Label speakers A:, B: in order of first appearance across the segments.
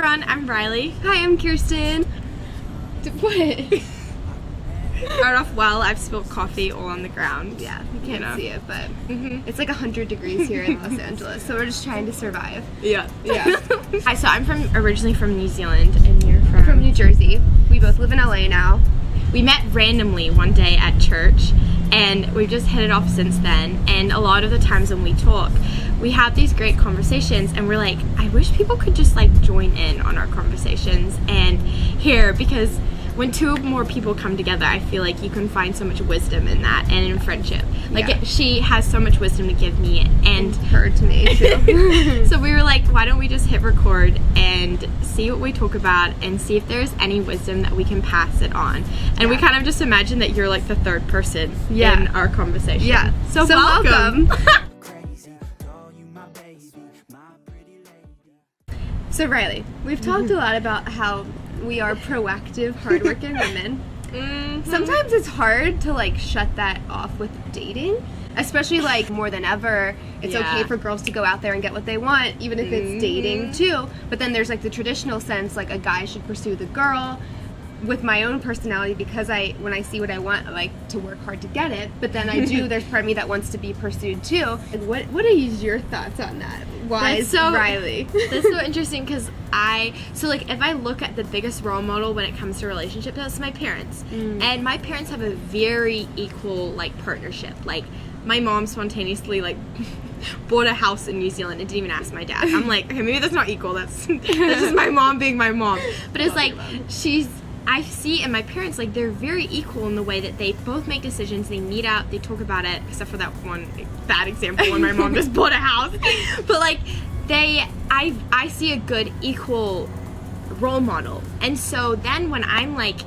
A: everyone, I'm Riley.
B: Hi, I'm Kirsten. What?
A: Start off well, I've spilled coffee all on the ground.
B: Yeah, you can't see it, but it's like 100 degrees here in Los Angeles, so we're just trying to survive.
A: Yeah.
B: Yeah.
A: So I'm originally from New Zealand, and you're
B: From New Jersey. We both live in LA now.
A: We met randomly one day at church, and we've just hit it off since then. And a lot of the times when we talk, we have these great conversations, and we're like, I wish people could just like join in on our conversations and hear, because when two or more people come together, I feel like you can find so much wisdom in that and in friendship. Like she has so much wisdom to give me, and
B: her to me too.
A: So we were like, why don't we just hit record and see what we talk about and see if there's any wisdom that we can pass it on. And we kind of just imagine that you're like the third person in our conversation.
B: Yeah.
A: So welcome.
B: So Riley, we've talked a lot about how we are proactive, hardworking women. Sometimes it's hard to like shut that off with dating, especially like more than ever. It's okay for girls to go out there and get what they want, even if it's dating too. But then there's like the traditional sense, like a guy should pursue the girl. With my own personality, because when I see what I want, I like to work hard to get it. But then there's part of me that wants to be pursued too. And what are your thoughts on that? Why is Riley?
A: That's so interesting, because if I look at the biggest role model when it comes to relationships, that's my parents. And my parents have a very equal like partnership. Like my mom spontaneously like bought a house in New Zealand and didn't even ask my dad. I'm like, okay, maybe that's not equal. That's just my mom being my mom. But it's like I see in my parents, like, they're very equal in the way that they both make decisions, they meet up, they talk about it, except for that one bad example when my mom just bought a house. But, like, I see a good equal role model. And so then when I'm, like,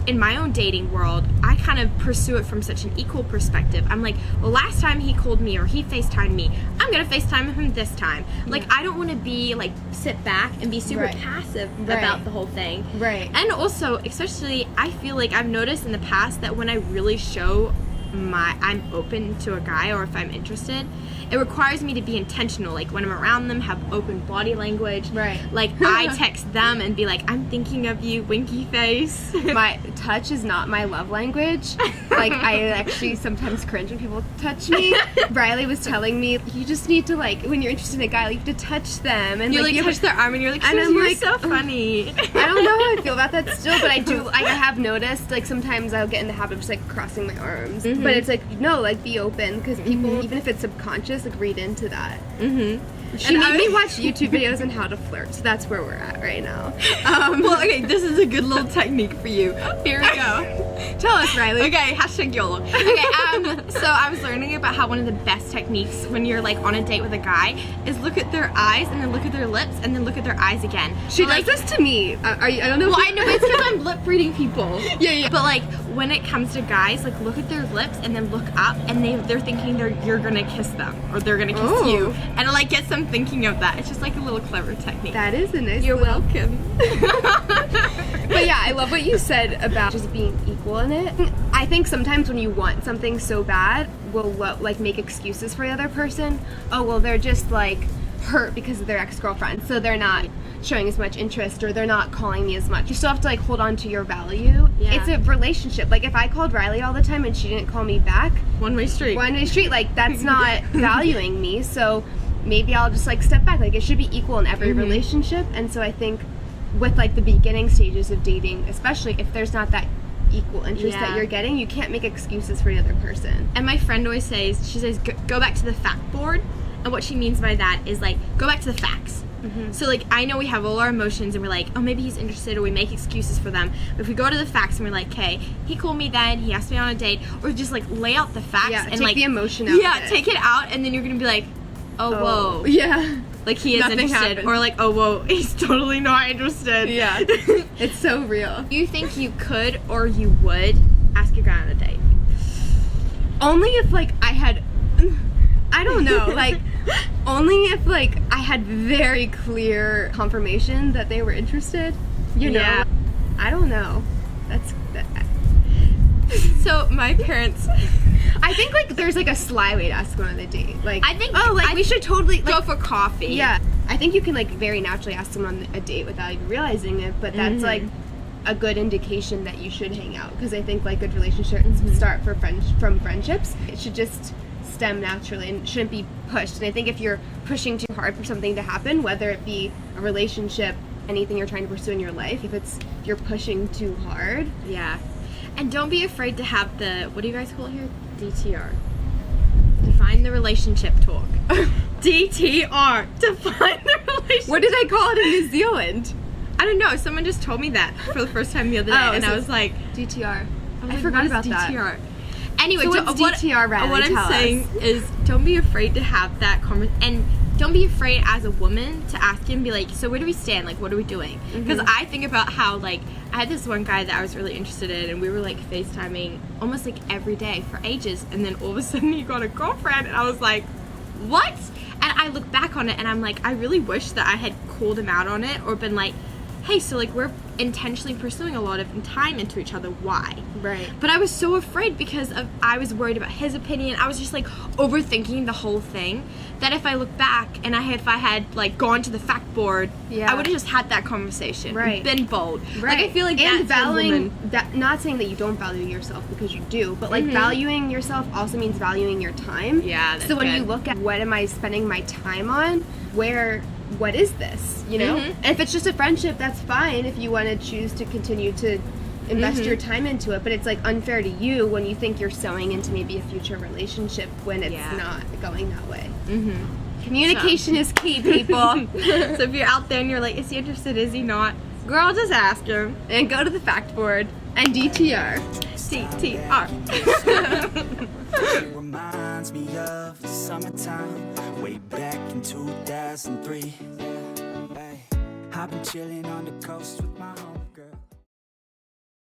A: in my own dating world, I kind of pursue it from such an equal perspective. I'm like, well, last time he called me or he FaceTimed me, I'm gonna FaceTime him this time. Like, I don't want to be like sit back and be super passive about the whole thing. And also, especially, I feel like I've noticed in the past that when I really show I'm open to a guy, or if I'm interested, it requires me to be intentional. Like when I'm around them, have open body language. Like I text them and be like, I'm thinking of you, winky face.
B: My touch is not my love language. Like I actually sometimes cringe when people touch me. Riley was telling me, you just need to like, when you're interested in a guy, like, you have to touch them. And
A: you like touch their arm and you're like, you're so funny.
B: I don't know how I feel about that still, but I do. I have noticed, like, sometimes I'll get in the habit of just like crossing my arms. But it's like, no, like, be open, because people, even if it's subconscious, like, read into that. She made me watch YouTube videos on how to flirt, so that's where we're at right now.
A: Well, okay, this is a good little technique for you. Here we go.
B: Tell us, Riley.
A: Okay, hashtag YOLO. Okay, so I was learning about how one of the best techniques when you're like on a date with a guy is look at their eyes and then look at their lips and then look at their eyes again.
B: She does this to me. I don't know.
A: Well, I know it's because I'm lip reading people.
B: Yeah.
A: But like when it comes to guys, like look at their lips and then look up, and they're thinking you're gonna kiss them or they're gonna kiss you, and it like gets them thinking of that. It's just like a little clever technique.
B: That is a nice.
A: You're welcome.
B: But yeah, I love what you said about just being equal in it. I think sometimes when you want something so bad, we'll like make excuses for the other person. Oh, well, they're just like hurt because of their ex-girlfriend, so they're not showing as much interest, or they're not calling me as much. You still have to like hold on to your value. It's a relationship. Like if I called Riley all the time and she didn't call me back, one-way street, like that's not valuing me. So maybe I'll just like step back. Like it should be equal in every relationship. And so I think with like the beginning stages of dating, especially if there's not that equal interest that you're getting, you can't make excuses for the other person.
A: And my friend always says, she says, go back to the Factboard. And what she means by that is like, go back to the facts. So like, I know we have all our emotions and we're like, oh, maybe he's interested, or we make excuses for them. But if we go to the facts and we're like, okay, he called me then, he asked me on a date, or just like lay out the facts and
B: take
A: like
B: the emotion out.
A: Yeah, take it out, and then you're gonna be like, whoa.
B: Yeah.
A: Like he is
B: Nothing
A: interested,
B: happened.
A: or like, oh whoa, he's totally not interested.
B: Yeah. It's so real.
A: Do you think you could or you would ask your guy on a date?
B: Only if like I don't know, like only if like I had very clear confirmation that they were interested. You know? I don't know.
A: So my parents,
B: I think like there's like a sly way to ask someone on a date. Like
A: I think
B: we should totally like,
A: go for coffee.
B: Yeah. I think you can like very naturally ask someone on a date without even realizing it, but that's like a good indication that you should hang out, because I think like good relationships start from friendships. It should just stem naturally and shouldn't be pushed. And I think if you're pushing too hard for something to happen, whether it be a relationship, anything you're trying to pursue in your life, if you're pushing too hard.
A: Yeah. And don't be afraid to have the, what do you guys call it here? DTR. Define the relationship talk. DTR. Define the relationship.
B: What did I call it in New Zealand?
A: I don't know. Someone just told me that for the first time the other day, and I was like,
B: DTR.
A: I
B: forgot about
A: DTR. Anyway,
B: so what's DTR, Riley?
A: What I'm saying is, don't be afraid to have that conversation, and don't be afraid as a woman to ask him, be like, so where do we stand? Like, what are we doing? Because I think about how, like, I had this one guy that I was really interested in, and we were like FaceTiming almost like every day for ages, and then all of a sudden he got a girlfriend, and I was like, what? And I look back on it, and I'm like, I really wish that I had called him out on it, or been like, hey, so like we're intentionally pursuing a lot of time into each other, why?
B: Right.
A: But I was so afraid because I was worried about his opinion. I was just like overthinking the whole thing, that if I look back and if I had like gone to the Factboard, I would have just had that conversation.
B: Right.
A: Been bold.
B: Right.
A: Like I feel like
B: and
A: that's
B: valuing that, not saying that you don't value yourself, because you do, but like valuing yourself also means valuing your time.
A: Yeah, that's
B: so when
A: good.
B: you look at what am I spending my time on, what is this, you know? And if it's just a friendship, that's fine if you want to choose to continue to invest your time into it, but it's like unfair to you when you think you're sowing into maybe a future relationship when it's not going that way. Communication is key, people.
A: So if you're out there and you're like, is he interested, is he not? Girl, just ask him.
B: And go to the Factboard and DTR.
A: DTR.
C: It reminds me of the summertime, way back in 2003. Hey, I've been chilling on the coast with my home.